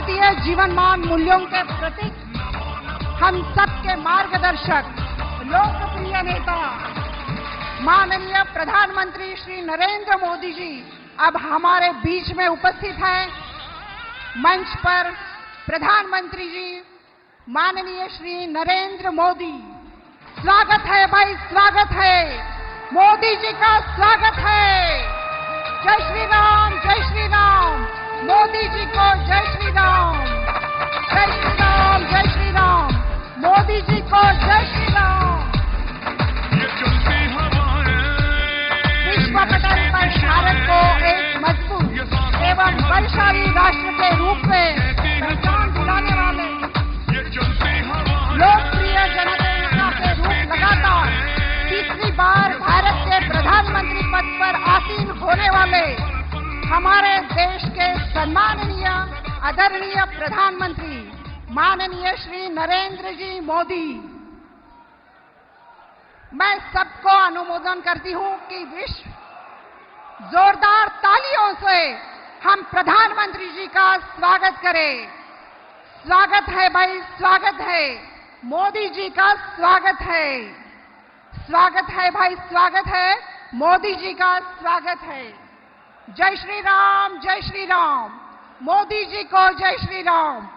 भारतीय जीवनमान मूल्यों के प्रतीक, हम सबके मार्गदर्शक, लोकप्रिय नेता माननीय प्रधानमंत्री श्री नरेंद्र मोदी जी अब हमारे बीच में उपस्थित हैं। मंच पर प्रधानमंत्री जी माननीय श्री नरेंद्र मोदी, स्वागत है भाई, स्वागत है, मोदी जी का स्वागत है। जय श्री राम, जय श्री राम, मोदी जी को जय श्री राम, जय श्री राम, जय श्री राम, मोदी जी को जय श्री राम। विश्व पटल पर भारत को एक मजबूत एवं बलशाली राष्ट्र के रूप में पहचान दिलाने वाले लोकप्रिय जनता के रूप लगातार तीसरी बार भारत के प्रधानमंत्री पद पर आसीन होने वाले हमारे देश के सम्माननीय आदरणीय प्रधानमंत्री माननीय श्री नरेंद्र जी मोदी, मैं सबको अनुमोदन करती हूं कि विश्व जोरदार तालियों से हम प्रधानमंत्री जी का स्वागत करें। स्वागत है भाई, स्वागत है, मोदी जी का स्वागत है, स्वागत है भाई, स्वागत है, मोदी जी का स्वागत है। जय श्री राम, जय श्री राम, मोदी जी को जय श्री राम।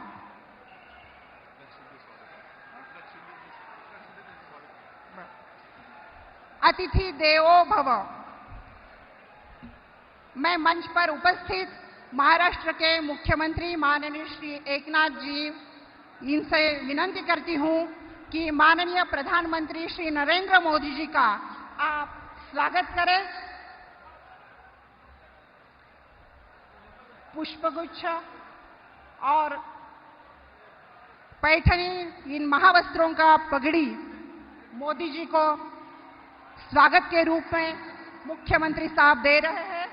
अतिथि देवो भव। मैं मंच पर उपस्थित महाराष्ट्र के मुख्यमंत्री माननीय श्री एकनाथ जी, इनसे विनंती करती हूं कि माननीय प्रधानमंत्री श्री नरेंद्र मोदी जी का आप स्वागत करें। पुष्पगुच्छ और पैठनी, इन महावस्त्रों का पगड़ी मोदी जी को स्वागत के रूप में मुख्यमंत्री साहब दे रहे हैं।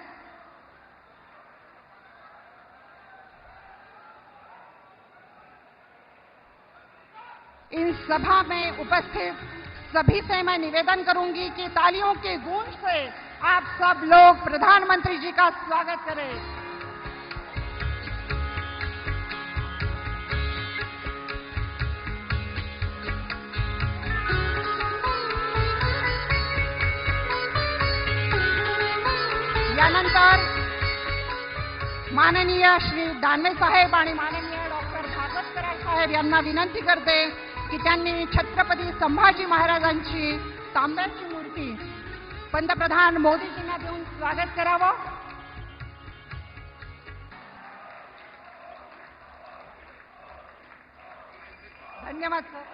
इन सभा में उपस्थित सभी से मैं निवेदन करूंगी कि तालियों के गूंज से आप सब लोग प्रधानमंत्री जी का स्वागत करें। यानंतर माननीय श्री दानवे साहेब आणि माननीय डॉक्टर भागवत कराड साहेब यांना विनंती करते की त्यांनी छत्रपती संभाजी महाराजांची तांब्याची मूर्ती पंतप्रधान मोदीजींना देऊन स्वागत करावं। धन्यवाद सर।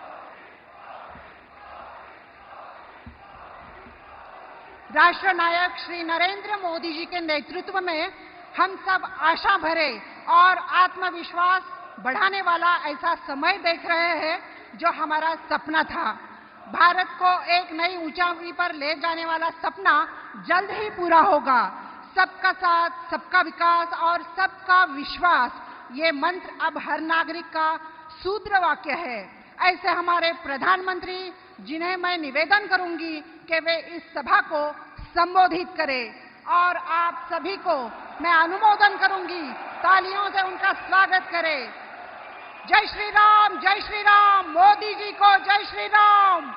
राष्ट्र नायक श्री नरेंद्र मोदी जी के नेतृत्व में हम सब आशा भरे और आत्मविश्वास बढ़ाने वाला ऐसा समय देख रहे हैं जो हमारा सपना था। भारत को एक नई ऊंचाई पर ले जाने वाला सपना जल्द ही पूरा होगा। सबका साथ, सबका विकास और सबका विश्वास, ये मंत्र अब हर नागरिक का सूत्र वाक्य है। ऐसे हमारे प्रधानमंत्री, जिन्हें मैं निवेदन करूंगी कि वे इस सभा को संबोधित करें और आप सभी को मैं अनुमोदन करूंगी, तालियों से उनका स्वागत करें। जय श्री राम, जय श्री राम, मोदी जी को जय श्री राम।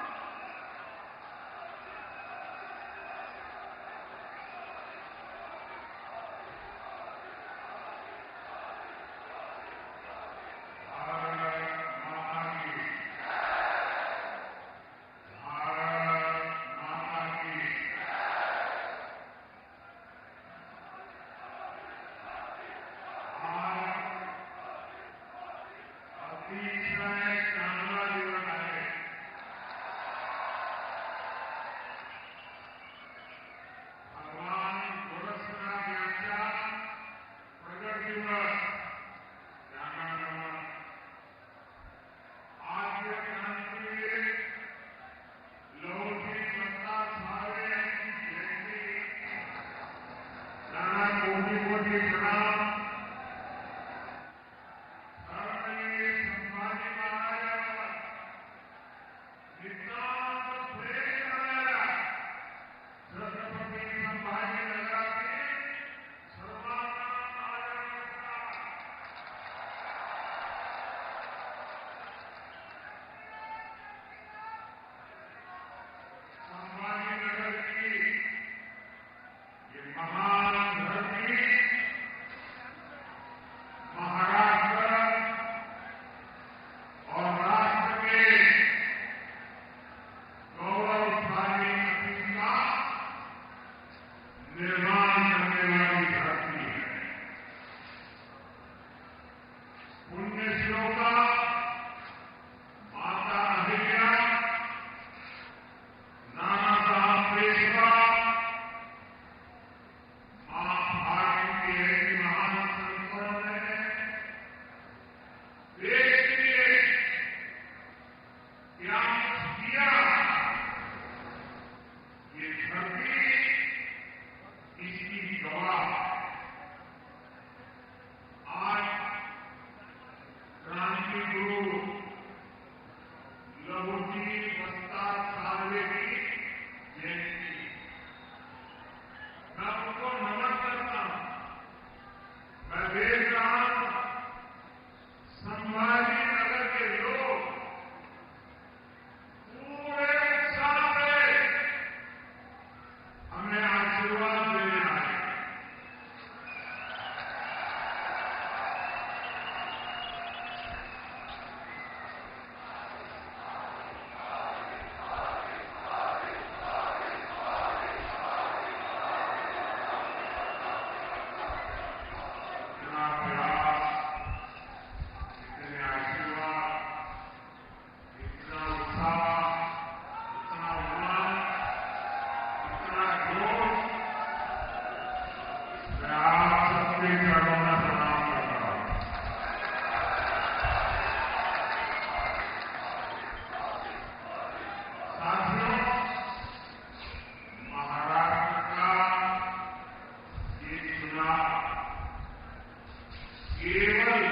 केवल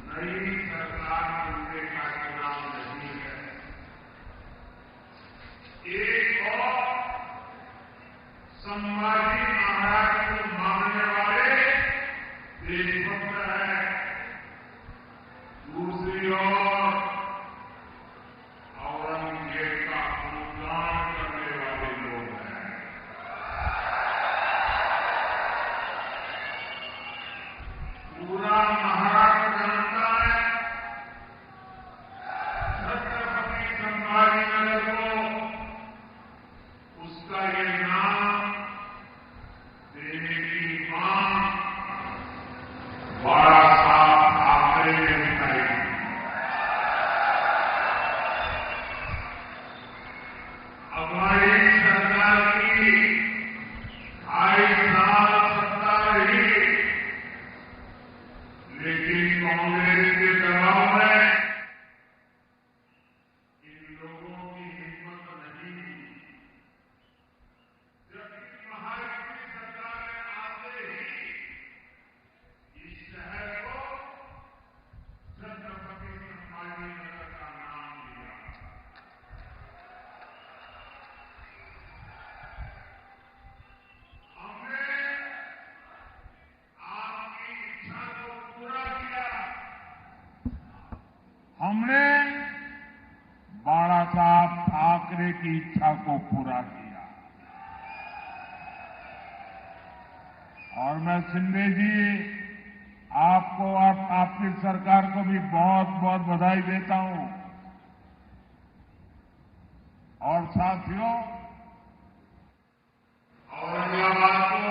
नई सरकार बनने का चुनाव नहीं है, एक और संभाजी महाराज को मानने वाले देशभक्त है, दूसरी ओर औरंगजेब का अनुदान करने वाले लोग हैं। पूरा महाराष्ट्र जानता है छत्रपति संभाजीनगर को उसका ये नाम देने की मांग बड़ा साहब ठाकरे ने उठाई। हमारी सरकार की 2.5 साल सत्ता रही, लेकिन कांग्रेस के दबाव में इन लोगों की हिम्मत नहीं हुई। जबकि महायुति सरकार ने आते ही इस शहर को छत्रपति संभाजीनगर का नाम दिया। हमने आपकी इच्छा को पूरा किया। हमने बाला साहब ठाकरे की इच्छा को पूरा किया। और मैं शिंदे जी आपको और आपकी सरकार को भी बहुत बहुत बधाई देता हूं। और साथियों, औरंगाबाद को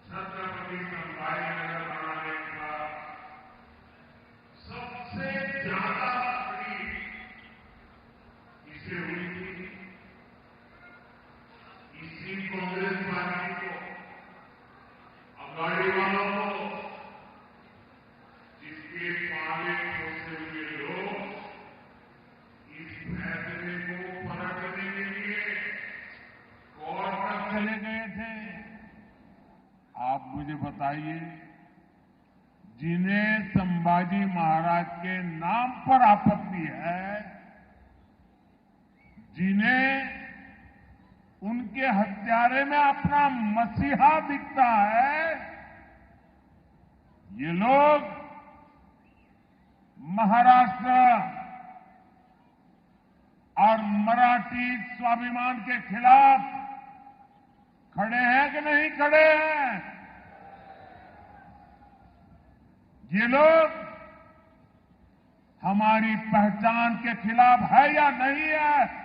छत्रपति संभाजीनगर बनाने का सबसे ज्यादा तकलीफ इसे हुई थी। इसी कांग्रेस पार्टी को, अगाड़ी वालों को, जिसके पाले पोसे हुए लोग इस फैसले को पलटने के लिए कोर्ट तक चले गए थे। आप मुझे बताइए, जिन्हें संभाजी महाराज के नाम पर आपत्ति है, जिन्हें उनके हत्यारे में अपना मसीहा दिखता है, ये लोग महाराष्ट्र और मराठी स्वाभिमान के खिलाफ खड़े हैं कि नहीं खड़े हैं? ये लोग हमारी पहचान के खिलाफ है या नहीं है?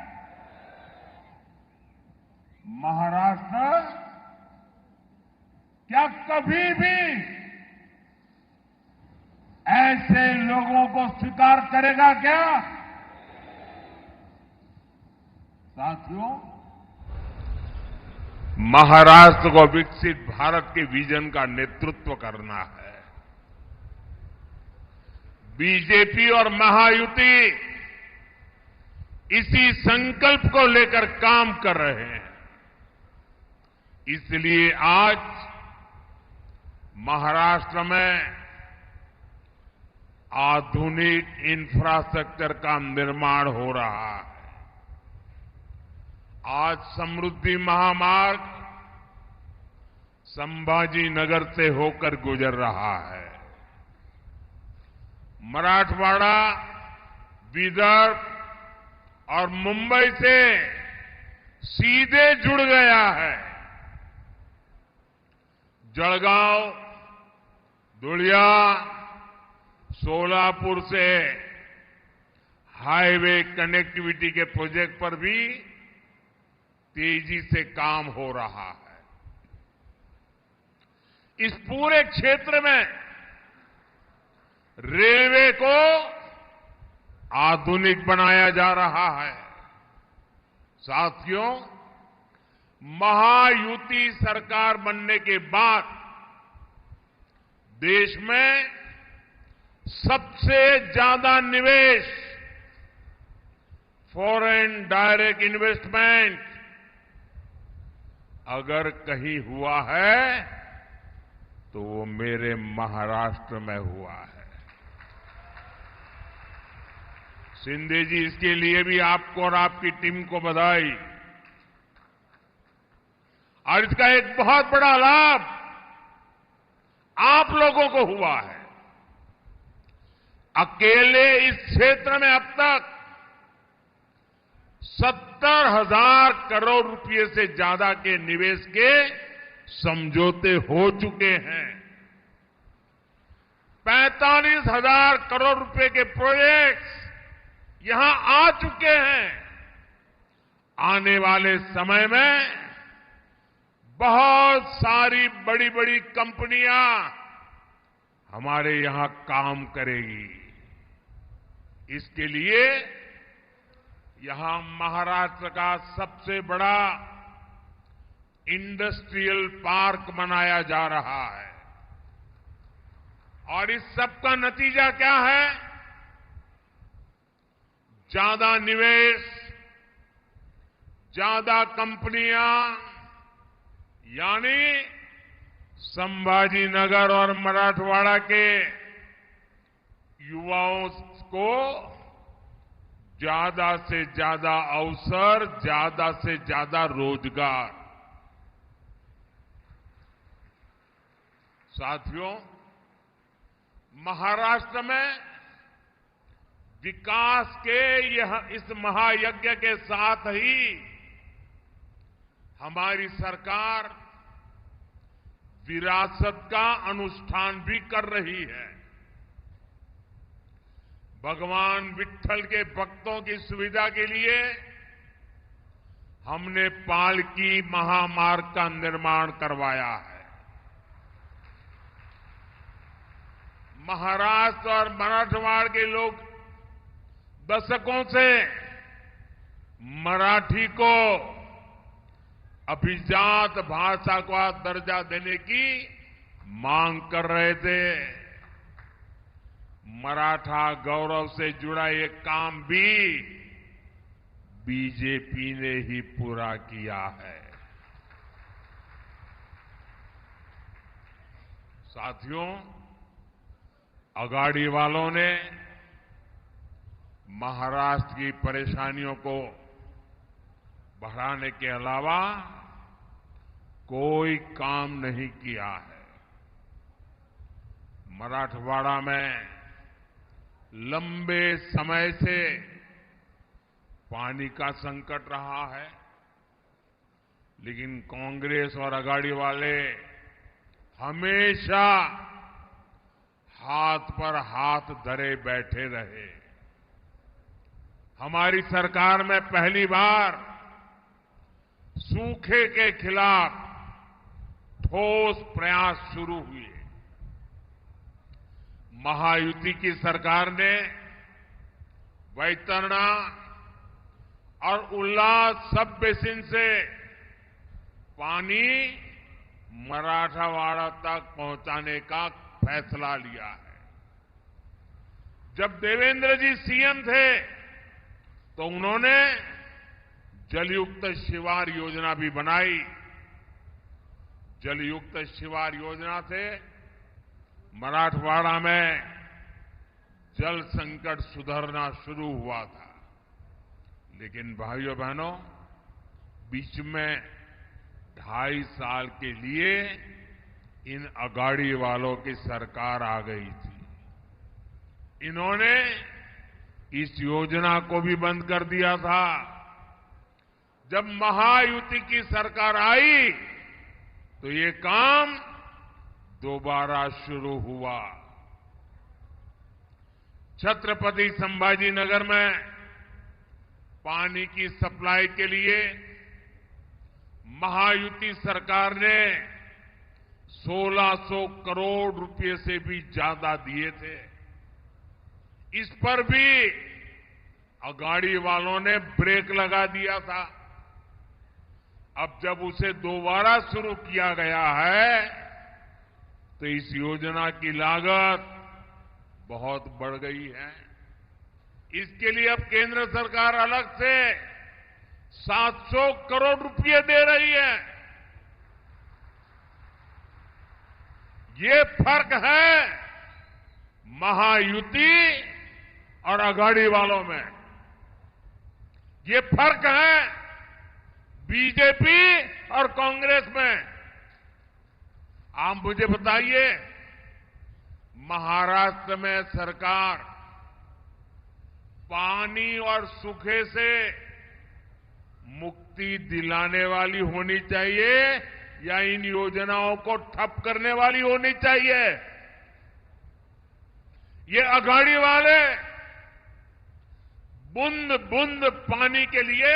महाराष्ट्र क्या कभी भी ऐसे लोगों को स्वीकार करेगा क्या? साथियों, महाराष्ट्र को विकसित भारत के विजन का नेतृत्व करना है। बीजेपी और महायुति इसी संकल्प को लेकर काम कर रहे हैं। इसलिए आज महाराष्ट्र में आधुनिक इंफ्रास्ट्रक्चर का निर्माण हो रहा है। आज समृद्धि महामार्ग संभाजीनगर से होकर गुजर रहा है। मराठवाड़ा, विदर्भ और मुंबई से सीधे जुड़ गया है। जलगांव, धुलिया, सोलापुर से हाईवे कनेक्टिविटी के प्रोजेक्ट पर भी तेजी से काम हो रहा है। इस पूरे क्षेत्र में रेलवे को आधुनिक बनाया जा रहा है। साथियों, महायुति सरकार बनने के बाद देश में सबसे ज्यादा निवेश, फॉरेन डायरेक्ट इन्वेस्टमेंट अगर कहीं हुआ है तो वो मेरे महाराष्ट्र में हुआ है। शिंदे जी, इसके लिए भी आपको और आपकी टीम को बधाई। और इसका एक बहुत बड़ा लाभ आप लोगों को हुआ है। अकेले इस क्षेत्र में अब तक 70,000 करोड़ रुपए से ज्यादा के निवेश के समझौते हो चुके हैं। 45,000 करोड़ रुपए के प्रोजेक्ट्स यहां आ चुके हैं। आने वाले समय में बहुत सारी बड़ी बड़ी कंपनियां हमारे यहां काम करेगी। इसके लिए यहां महाराष्ट्र का सबसे बड़ा इंडस्ट्रियल पार्क बनाया जा रहा है। और इस सब का नतीजा क्या है? ज्यादा निवेश, ज्यादा कंपनियां, यानी संभाजी नगर और मराठवाड़ा के युवाओं को ज्यादा से ज्यादा अवसर, ज्यादा से ज्यादा रोजगार। साथियों, महाराष्ट्र में विकास के इस महायज्ञ के साथ ही हमारी सरकार विरासत का अनुष्ठान भी कर रही है। भगवान विट्ठल के भक्तों की सुविधा के लिए हमने पालकी महामार्ग का निर्माण करवाया है। महाराष्ट्र और मराठवाड़ा के लोग दशकों से मराठी को अभिजात भाषा का दर्जा देने की मांग कर रहे थे। मराठा गौरव से जुड़ा ये काम भी बीजेपी ने ही पूरा किया है। साथियों, अगाड़ी वालों ने महाराष्ट्र की परेशानियों को बढ़ाने के अलावा कोई काम नहीं किया है। मराठवाड़ा में लंबे समय से पानी का संकट रहा है, लेकिन कांग्रेस और अगाड़ी वाले हमेशा हाथ पर हाथ धरे बैठे रहे। हमारी सरकार में पहली बार सूखे के खिलाफ ठोस प्रयास शुरू हुए। महायुति की सरकार ने वैतरणा और उल्लास सब बेसिन से पानी मराठवाड़ा तक पहुंचाने का फैसला लिया है। जब देवेंद्र जी सीएम थे तो उन्होंने जलयुक्त शिवार योजना भी बनाई। जलयुक्त शिवार योजना से मराठवाड़ा में जल संकट सुधरना शुरू हुआ था। लेकिन भाइयों बहनों, बीच में 2.5 साल के लिए इन अगाड़ी वालों की सरकार आ गई थी। इन्होंने इस योजना को भी बंद कर दिया था। जब महायुति की सरकार आई तो ये काम दोबारा शुरू हुआ। छत्रपति संभाजी नगर में पानी की सप्लाई के लिए महायुति सरकार ने 1600 करोड़ रुपए से भी ज्यादा दिए थे। इस पर भी अगाड़ी वालों ने ब्रेक लगा दिया था। अब जब उसे दोबारा शुरू किया गया है तो इस योजना की लागत बहुत बढ़ गई है। इसके लिए अब केंद्र सरकार अलग से 700 करोड़ रुपए दे रही है। ये फर्क है महायुति और अघाड़ी वालों में। ये फर्क है बीजेपी और कांग्रेस में। आप मुझे बताइए, महाराष्ट्र में सरकार पानी और सूखे से मुक्ति दिलाने वाली होनी चाहिए या इन योजनाओं को ठप करने वाली होनी चाहिए? ये अघाड़ी वाले बूंद बूंद पानी के लिए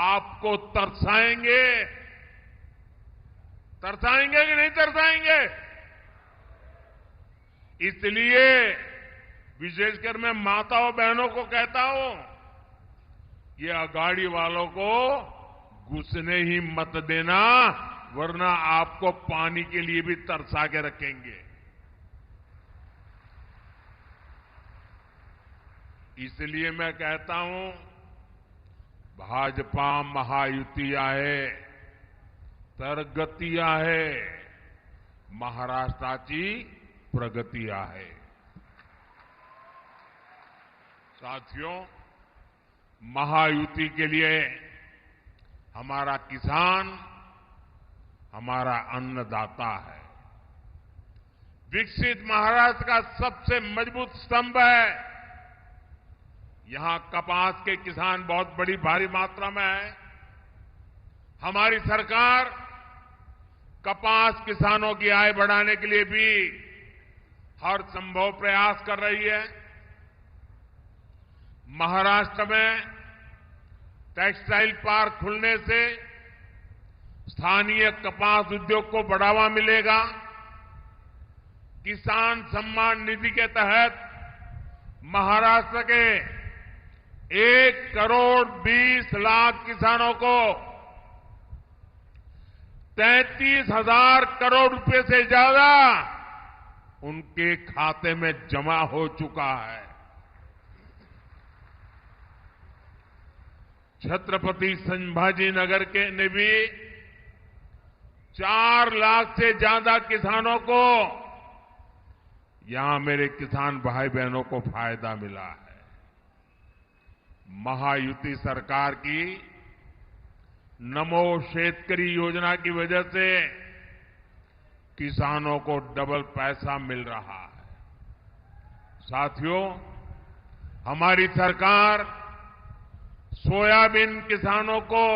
आपको तरसाएंगे। तरसाएंगे कि नहीं तरसाएंगे? इसलिए विशेषकर मैं माताओं बहनों को कहता हूं, ये अघाड़ी वालों को घुसने ही मत देना, वरना आपको पानी के लिए भी तरसा के रखेंगे। इसलिए मैं कहता हूं, भाजपा महायुति आहे तर गती आहे, महाराष्ट्राची प्रगती आहे। साथियों, महायुति के लिए हमारा किसान हमारा अन्नदाता है। विकसित महाराष्ट्र का सबसे मजबूत स्तंभ है। यहां कपास के किसान बहुत बड़ी भारी मात्रा में है। हमारी सरकार कपास किसानों की आय बढ़ाने के लिए भी हर संभव प्रयास कर रही है। महाराष्ट्र में टेक्सटाइल पार्क खुलने से स्थानीय कपास उद्योग को बढ़ावा मिलेगा। किसान सम्मान निधि के तहत महाराष्ट्र के 1,20,00,000 किसानों को 33,000 करोड़ रुपए से ज्यादा उनके खाते में जमा हो चुका है। छत्रपति संभाजी नगर के ने भी 4 लाख से ज्यादा किसानों को, यहां मेरे किसान भाई बहनों को फायदा मिला है। महायुति सरकार की नमो शेतकरी योजना की वजह से किसानों को डबल पैसा मिल रहा है। साथियों, हमारी सरकार सोयाबीन किसानों को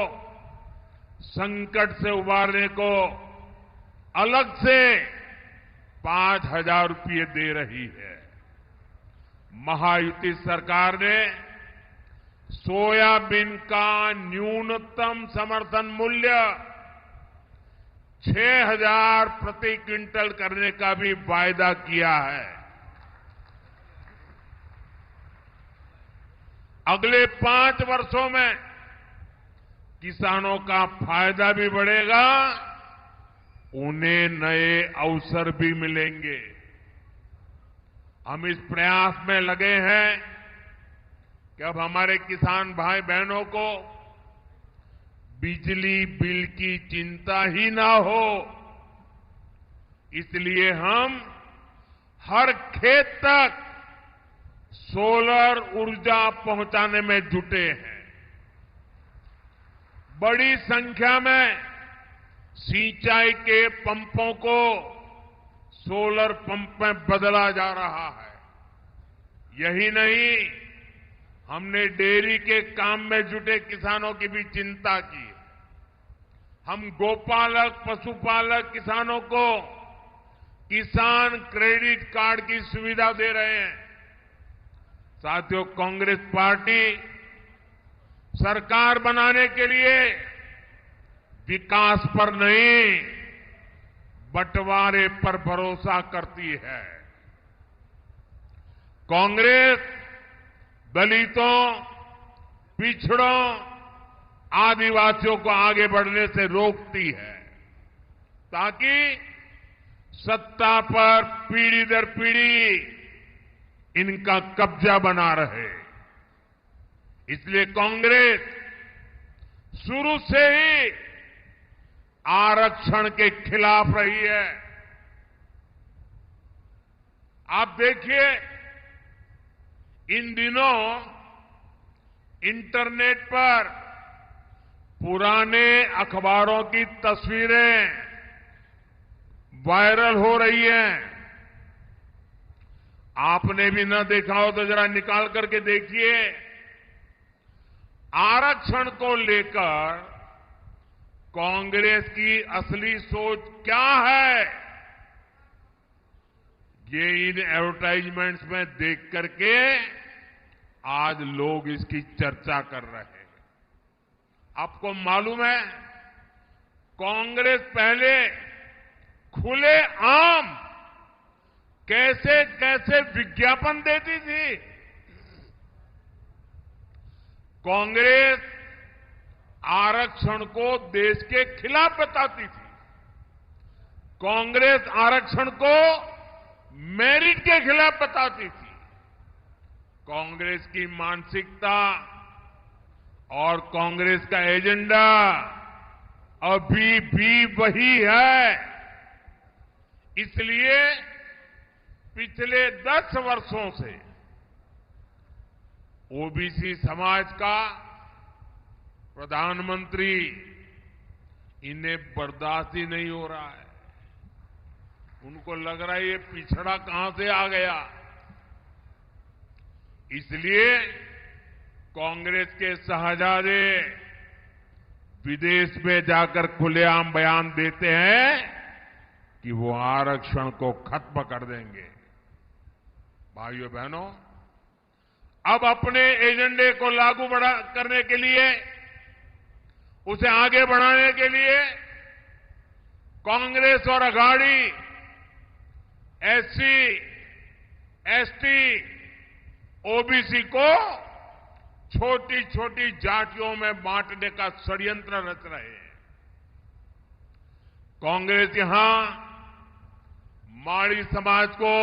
संकट से उबारने को अलग से 5,000 रुपये दे रही है। महायुति सरकार ने सोयाबीन का न्यूनतम समर्थन मूल्य 6,000 प्रति क्विंटल करने का भी वायदा किया है। अगले 5 वर्षों में किसानों का फायदा भी बढ़ेगा, उन्हें नए अवसर भी मिलेंगे। हम इस प्रयास में लगे हैं कि अब हमारे किसान भाई बहनों को बिजली बिल की चिंता ही ना हो। इसलिए हम हर खेत तक सोलर ऊर्जा पहुंचाने में जुटे हैं। बड़ी संख्या में सिंचाई के पंपों को सोलर पंप में बदला जा रहा है। यही नहीं, हमने डेयरी के काम में जुटे किसानों की भी चिंता की। हम गोपालक, पशुपालक किसानों को किसान क्रेडिट कार्ड की सुविधा दे रहे हैं। साथियों, कांग्रेस पार्टी सरकार बनाने के लिए विकास पर नहीं, बंटवारे पर भरोसा करती है। कांग्रेस दलितों, पिछड़ों, आदिवासियों को आगे बढ़ने से रोकती है, ताकि सत्ता पर पीढ़ी दर पीढ़ी इनका कब्जा बना रहे। इसलिए कांग्रेस शुरू से ही आरक्षण के खिलाफ रही है। आप देखिए, इन दिनों इंटरनेट पर पुराने अखबारों की तस्वीरें वायरल हो रही हैं। आपने भी न देखा हो तो जरा निकाल करके देखिए। आरक्षण को लेकर कांग्रेस की असली सोच क्या है, ये इन एडवर्टाइजमेंट्स में देख करके आज लोग इसकी चर्चा कर रहे हैं। आपको मालूम है, कांग्रेस पहले खुले आम कैसे कैसे विज्ञापन देती थी। कांग्रेस आरक्षण को देश के खिलाफ बताती थी। कांग्रेस आरक्षण को मेरिट के खिलाफ बताती थी। कांग्रेस की मानसिकता और कांग्रेस का एजेंडा अभी भी वही है। इसलिए पिछले 10 वर्षों से ओबीसी समाज का प्रधानमंत्री इन्हें बर्दाश्त ही नहीं हो रहा है। उनको लग रहा है ये पिछड़ा कहां से आ गया। इसलिए कांग्रेस के शहजादे विदेश में जाकर खुलेआम बयान देते हैं कि वो आरक्षण को खत्म कर देंगे। भाइयों बहनों, अब अपने एजेंडे को लागू करने के लिए, उसे आगे बढ़ाने के लिए कांग्रेस और अघाड़ी एससी, एसटी, ओबीसी को छोटी छोटी जातियों में बांटने का षड्यंत्र रच रहे हैं। कांग्रेस यहां माड़ी समाज को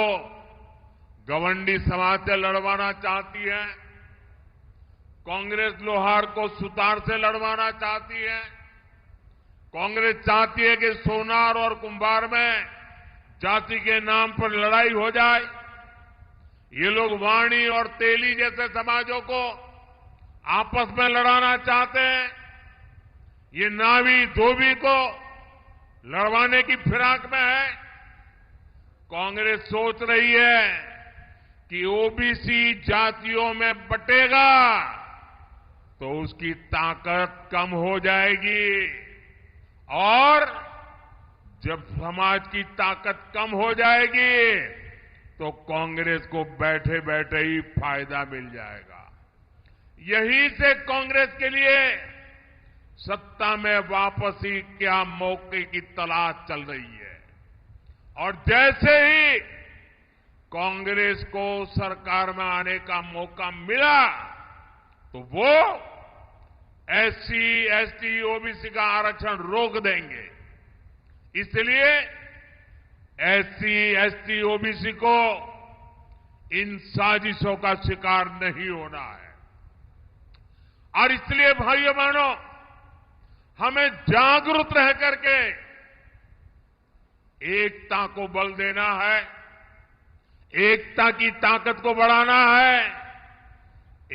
गवंडी समाज से लड़वाना चाहती है। कांग्रेस लोहार को सुतार से लड़वाना चाहती है। कांग्रेस चाहती है कि सोनार और कुंभार में जाति के नाम पर लड़ाई हो जाए। ये लोग वाणी और तेली जैसे समाजों को आपस में लड़ाना चाहते हैं। ये नावी धोबी को लड़वाने की फिराक में है। कांग्रेस सोच रही है कि ओबीसी जातियों में बटेगा तो उसकी ताकत कम हो जाएगी, और जब समाज की ताकत कम हो जाएगी तो कांग्रेस को बैठे बैठे ही फायदा मिल जाएगा। यही से कांग्रेस के लिए सत्ता में वापसी क्या मौके की तलाश चल रही है। और जैसे ही कांग्रेस को सरकार में आने का मौका मिला तो वो एससी, एसटी, ओबीसी का आरक्षण रोक देंगे। इसलिए एससी, एसटी, ओबीसी को इन साजिशों का शिकार नहीं होना है। और इसलिए भाइयों बहनों, हमें जागरूक रह करके एकता को बल देना है, एकता की ताकत को बढ़ाना है,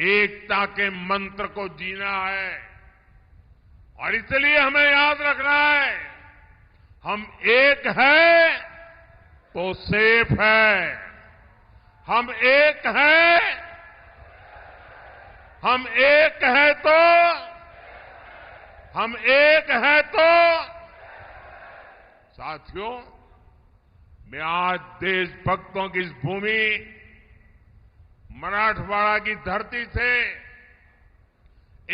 एकता के मंत्र को जीना है। और इसलिए हमें याद रखना है, हम एक हैं तो सेफ है। हम एक हैं, हम एक हैं तो, हम एक हैं तो। साथियों, मैं आज देशभक्तों की इस भूमि मराठवाड़ा की धरती से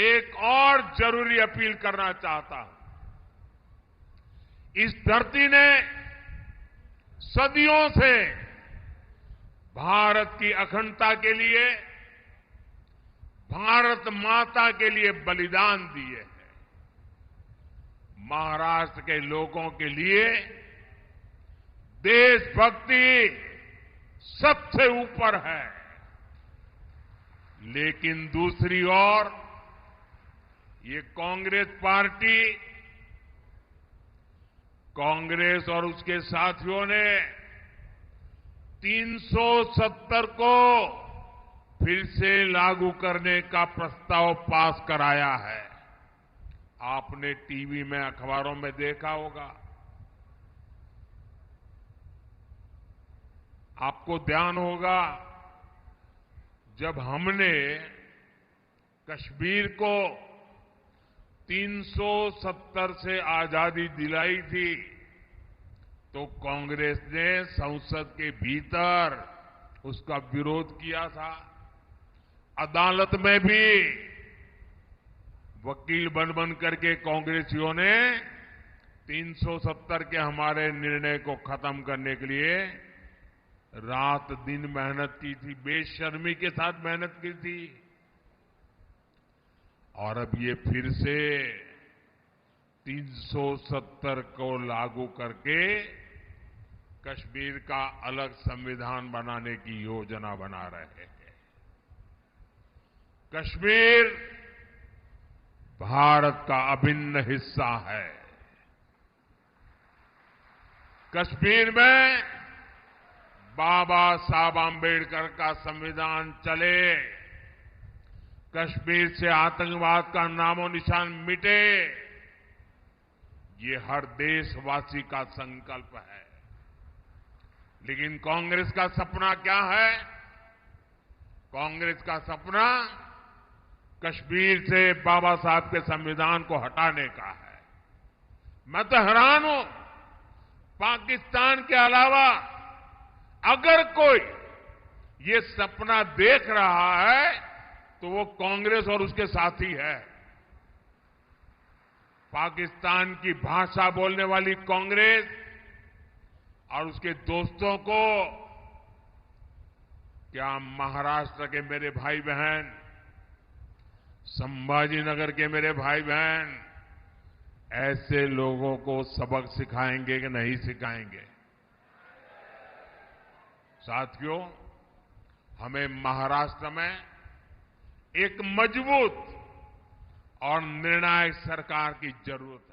एक और जरूरी अपील करना चाहता हूं। इस धरती ने सदियों से भारत की अखंडता के लिए, भारत माता के लिए बलिदान दिए हैं। महाराष्ट्र के लोगों के लिए देशभक्ति सबसे ऊपर है। लेकिन दूसरी ओर ये कांग्रेस पार्टी, कांग्रेस और उसके साथियों ने 370 को फिर से लागू करने का प्रस्ताव पास कराया है। आपने टीवी में, अखबारों में देखा होगा। आपको ध्यान होगा, जब हमने कश्मीर को 370 से आजादी दिलाई थी, तो कांग्रेस ने संसद के भीतर उसका विरोध किया था। अदालत में भी वकील बन करके कांग्रेसियों ने 370 के हमारे निर्णय को खत्म करने के लिए रात दिन मेहनत की थी, बेशर्मी के साथ मेहनत की थी। और अब ये फिर से 370 को लागू करके कश्मीर का अलग संविधान बनाने की योजना बना रहे हैं। कश्मीर भारत का अभिन्न हिस्सा है। कश्मीर में बाबा साहब आंबेडकर का संविधान चले, कश्मीर से आतंकवाद का नामो निशान मिटे, ये हर देशवासी का संकल्प है। लेकिन कांग्रेस का सपना क्या है? कांग्रेस का सपना कश्मीर से बाबा साहब के संविधान को हटाने का है। मैं तो हैरान हूं, पाकिस्तान के अलावा अगर कोई ये सपना देख रहा है तो वो कांग्रेस और उसके साथी है। पाकिस्तान की भाषा बोलने वाली कांग्रेस और उसके दोस्तों को क्या महाराष्ट्र के मेरे भाई बहन, संभाजीनगर के मेरे भाई बहन ऐसे लोगों को सबक सिखाएंगे कि नहीं सिखाएंगे? साथियों, हमें महाराष्ट्र में एक मजबूत और निर्णायक सरकार की जरूरत है।